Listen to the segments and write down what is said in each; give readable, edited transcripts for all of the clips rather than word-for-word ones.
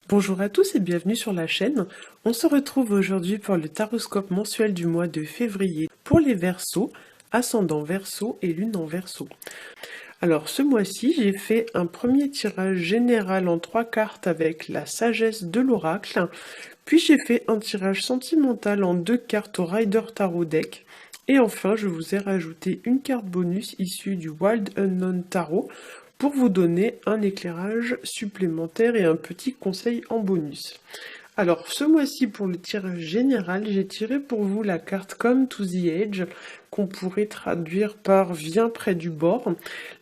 Bonjour à tous et bienvenue sur la chaîne. On se retrouve aujourd'hui pour le taroscope mensuel du mois de février pour les Verseaux, ascendant Verseau et lune en Verseau. Alors ce mois-ci, j'ai fait un premier tirage général en 3 cartes avec la sagesse de l'oracle, puis j'ai fait un tirage sentimental en 2 cartes au Rider Tarot Deck, et enfin je vous ai rajouté une carte bonus issue du Wild Unknown Tarot pour vous donner un éclairage supplémentaire et un petit conseil en bonus. Alors ce mois-ci pour le tirage général, j'ai tiré pour vous la carte Come to the Edge qu'on pourrait traduire par Viens près du bord.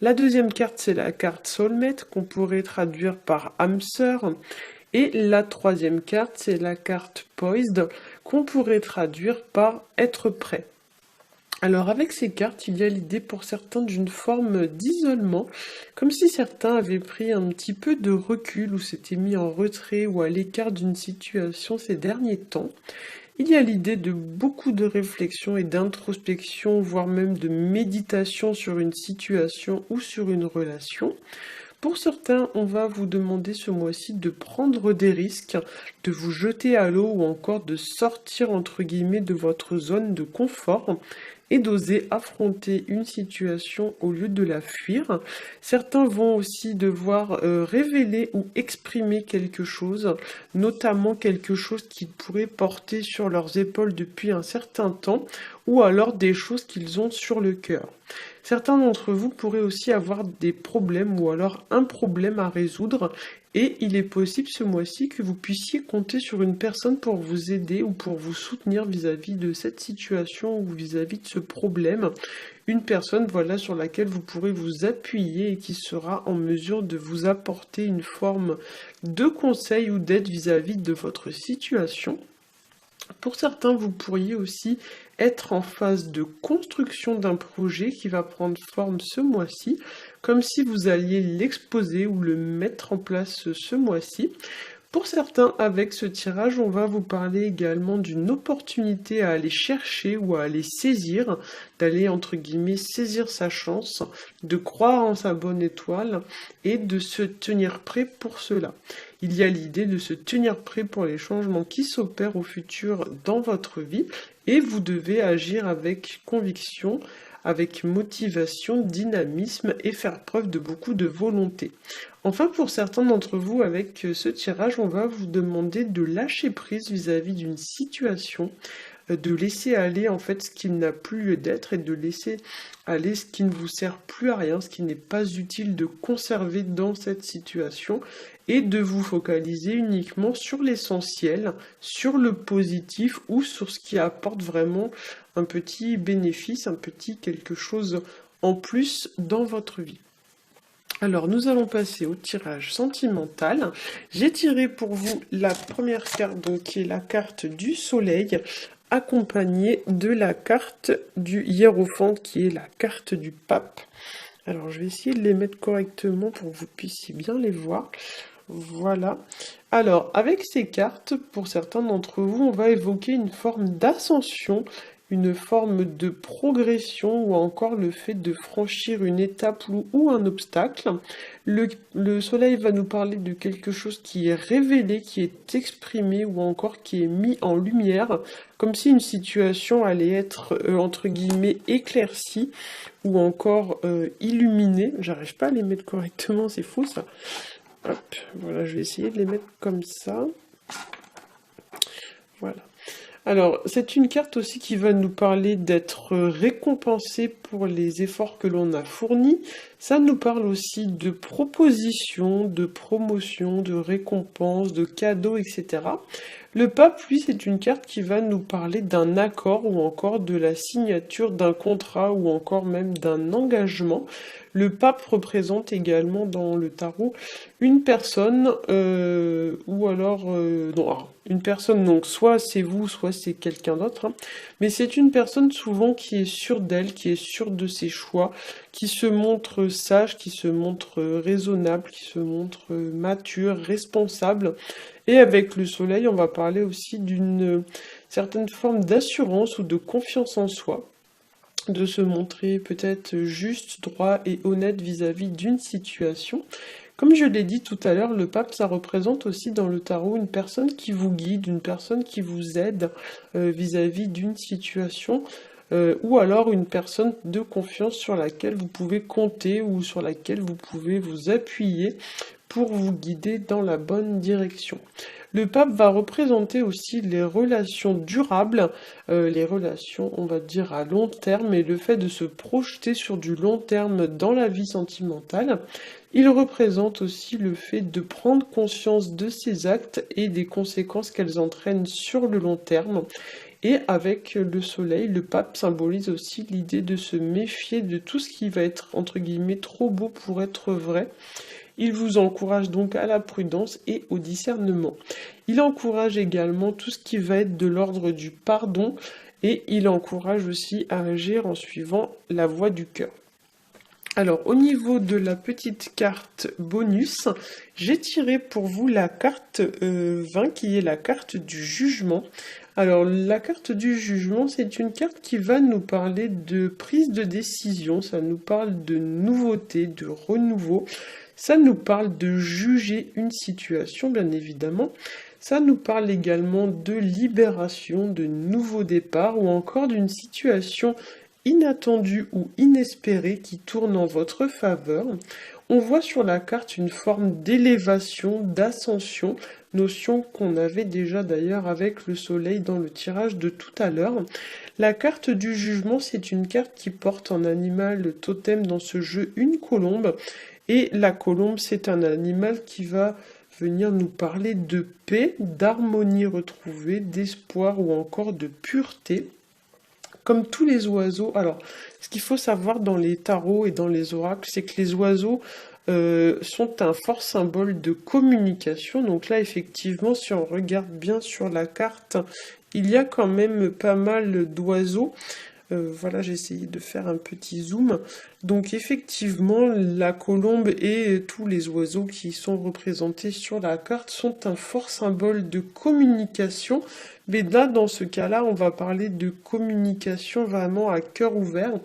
La deuxième carte c'est la carte Soulmate qu'on pourrait traduire par âme sœur. Et la troisième carte c'est la carte Poised qu'on pourrait traduire par Être prêt. Alors avec ces cartes, il y a l'idée pour certains d'une forme d'isolement, comme si certains avaient pris un petit peu de recul ou s'étaient mis en retrait ou à l'écart d'une situation ces derniers temps. Il y a l'idée de beaucoup de réflexion et d'introspection, voire même de méditation sur une situation ou sur une relation. Pour certains, on va vous demander ce mois-ci de prendre des risques, de vous jeter à l'eau ou encore de sortir entre guillemets de votre zone de confort et d'oser affronter une situation au lieu de la fuir. Certains vont aussi devoir révéler ou exprimer quelque chose, notamment quelque chose qu'ils pourraient porter sur leurs épaules depuis un certain temps, ou alors des choses qu'ils ont sur le cœur. Certains d'entre vous pourraient aussi avoir des problèmes ou alors un problème à résoudre et il est possible ce mois-ci que vous puissiez compter sur une personne pour vous aider ou pour vous soutenir vis-à-vis de cette situation ou vis-à-vis de ce problème. Une personne, voilà, sur laquelle vous pourrez vous appuyer et qui sera en mesure de vous apporter une forme de conseil ou d'aide vis-à-vis de votre situation. Pour certains, vous pourriez aussi être en phase de construction d'un projet qui va prendre forme ce mois-ci, comme si vous alliez l'exposer ou le mettre en place ce mois-ci. Pour certains, avec ce tirage, on va vous parler également d'une opportunité à aller chercher ou à aller saisir, d'aller entre guillemets saisir sa chance, de croire en sa bonne étoile et de se tenir prêt pour cela. Il y a l'idée de se tenir prêt pour les changements qui s'opèrent au futur dans votre vie et vous devez agir avec conviction, avec motivation, dynamisme et faire preuve de beaucoup de volonté. Enfin, pour certains d'entre vous, avec ce tirage, on va vous demander de lâcher prise vis-à-vis d'une situation, de laisser aller en fait ce qui n'a plus lieu d'être et de laisser aller ce qui ne vous sert plus à rien, ce qui n'est pas utile de conserver dans cette situation et de vous focaliser uniquement sur l'essentiel, sur le positif ou sur ce qui apporte vraiment un petit bénéfice, un petit quelque chose en plus dans votre vie. Alors nous allons passer au tirage sentimental. J'ai tiré pour vous la première carte, donc qui est la carte du soleil, accompagnée de la carte du hiérophante, qui est la carte du pape. Alors je vais essayer de les mettre correctement pour que vous puissiez bien les voir. Voilà. Alors, avec ces cartes, pour certains d'entre vous, on va évoquer une forme d'ascension, une forme de progression ou encore le fait de franchir une étape ou un obstacle. Le soleil va nous parler de quelque chose qui est révélé, qui est exprimé ou encore qui est mis en lumière, comme si une situation allait être entre guillemets éclaircie ou encore illuminée. J'arrive pas à les mettre correctement, c'est fou ça. Hop, voilà, je vais essayer de les mettre comme ça. Voilà. Alors, c'est une carte aussi qui va nous parler d'être récompensé pour les efforts que l'on a fournis. Ça nous parle aussi de propositions, de promotions, de récompenses, de cadeaux, etc. Le pape, lui, c'est une carte qui va nous parler d'un accord ou encore de la signature d'un contrat ou encore même d'un engagement. Le pape représente également dans le tarot une personne ou alors non, une personne, donc soit c'est vous, soit c'est quelqu'un d'autre, hein. Mais c'est une personne souvent qui est sûre d'elle, qui est sûre de ses choix, qui se montre sage, qui se montre raisonnable, qui se montre mature, responsable. Et avec le soleil, on va parler aussi d'une certaine forme d'assurance ou de confiance en soi. de se montrer peut-être juste, droit et honnête vis-à-vis d'une situation. Comme je l'ai dit tout à l'heure, le pape, ça représente aussi dans le tarot une personne qui vous guide, une personne qui vous aide vis-à-vis d'une situation, ou alors une personne de confiance sur laquelle vous pouvez compter ou sur laquelle vous pouvez vous appuyer pour vous guider dans la bonne direction. Le pape va représenter aussi les relations durables, les relations, on va dire, à long terme et le fait de se projeter sur du long terme dans la vie sentimentale. Il représente aussi le fait de prendre conscience de ses actes et des conséquences qu'elles entraînent sur le long terme. Et avec le soleil, le pape symbolise aussi l'idée de se méfier de tout ce qui va être, entre guillemets, trop beau pour être vrai. Il vous encourage donc à la prudence et au discernement. Il encourage également tout ce qui va être de l'ordre du pardon et il encourage aussi à agir en suivant la voie du cœur. Alors au niveau de la petite carte bonus, j'ai tiré pour vous la carte 20 qui est la carte du jugement. Alors la carte du jugement, c'est une carte qui va nous parler de prise de décision, ça nous parle de nouveauté, de renouveau, ça nous parle de juger une situation bien évidemment, ça nous parle également de libération, de nouveau départ ou encore d'une situation inattendue ou inespérée qui tourne en votre faveur. On voit sur la carte une forme d'élévation, d'ascension, notion qu'on avait déjà d'ailleurs avec le soleil dans le tirage de tout à l'heure. La carte du jugement, c'est une carte qui porte en animal totem dans ce jeu une colombe. Et la colombe, c'est un animal qui va venir nous parler de paix, d'harmonie retrouvée, d'espoir ou encore de pureté. Comme tous les oiseaux, alors ce qu'il faut savoir dans les tarots et dans les oracles, c'est que les oiseaux sont un fort symbole de communication. Donc là, effectivement, si on regarde bien sur la carte, il y a quand même pas mal d'oiseaux. Voilà, j'ai essayé de faire un petit zoom. Donc effectivement, la colombe et tous les oiseaux qui sont représentés sur la carte sont un fort symbole de communication. Mais là, dans ce cas-là, on va parler de communication vraiment à cœur ouvert,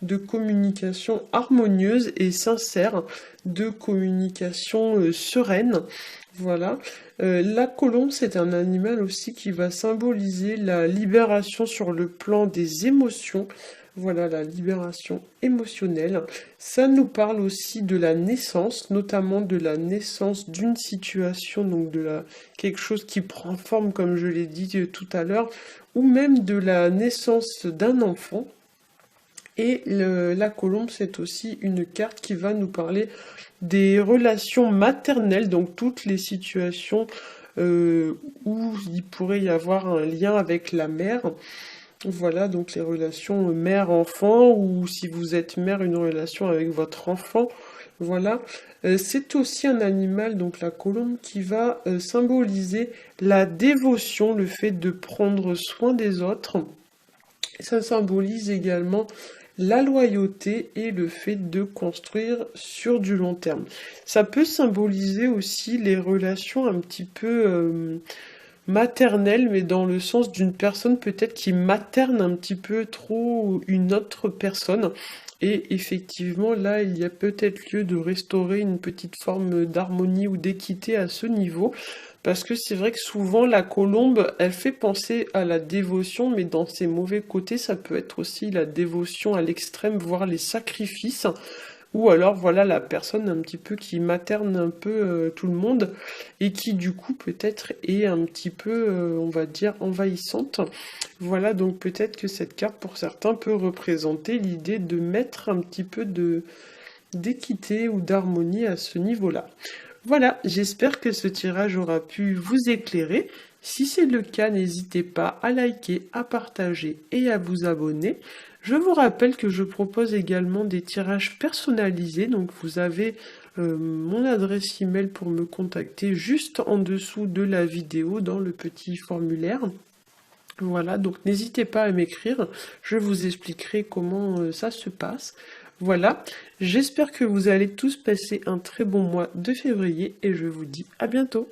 de communication harmonieuse et sincère, de communication sereine. Voilà. La colombe, c'est un animal aussi qui va symboliser la libération sur le plan des émotions. Voilà, la libération émotionnelle. Ça nous parle aussi de la naissance, notamment de la naissance d'une situation, donc quelque chose qui prend forme, comme je l'ai dit tout à l'heure, ou même de la naissance d'un enfant. Et la colombe, c'est aussi une carte qui va nous parler des relations maternelles, donc toutes les situations où il pourrait y avoir un lien avec la mère. Voilà, donc les relations mère-enfant, ou si vous êtes mère, une relation avec votre enfant. Voilà, c'est aussi un animal, donc la colombe, qui va symboliser la dévotion, le fait de prendre soin des autres. Ça symbolise également la loyauté et le fait de construire sur du long terme. Ça peut symboliser aussi les relations un petit peu maternelles, mais dans le sens d'une personne peut-être qui materne un petit peu trop une autre personne. Et effectivement, là, il y a peut-être lieu de restaurer une petite forme d'harmonie ou d'équité à ce niveau. Parce que c'est vrai que souvent la colombe, elle fait penser à la dévotion, mais dans ses mauvais côtés, ça peut être aussi la dévotion à l'extrême, voire les sacrifices. Ou alors voilà la personne un petit peu qui materne un peu tout le monde et qui du coup peut-être est un petit peu, on va dire, envahissante. Voilà, donc peut-être que cette carte pour certains peut représenter l'idée de mettre un petit peu d'équité ou d'harmonie à ce niveau-là. Voilà, j'espère que ce tirage aura pu vous éclairer. Si c'est le cas, n'hésitez pas à liker, à partager et à vous abonner. Je vous rappelle que je propose également des tirages personnalisés, donc vous avez mon adresse email pour me contacter juste en dessous de la vidéo dans le petit formulaire. Voilà, donc n'hésitez pas à m'écrire, je vous expliquerai comment ça se passe. Voilà, j'espère que vous allez tous passer un très bon mois de février et je vous dis à bientôt.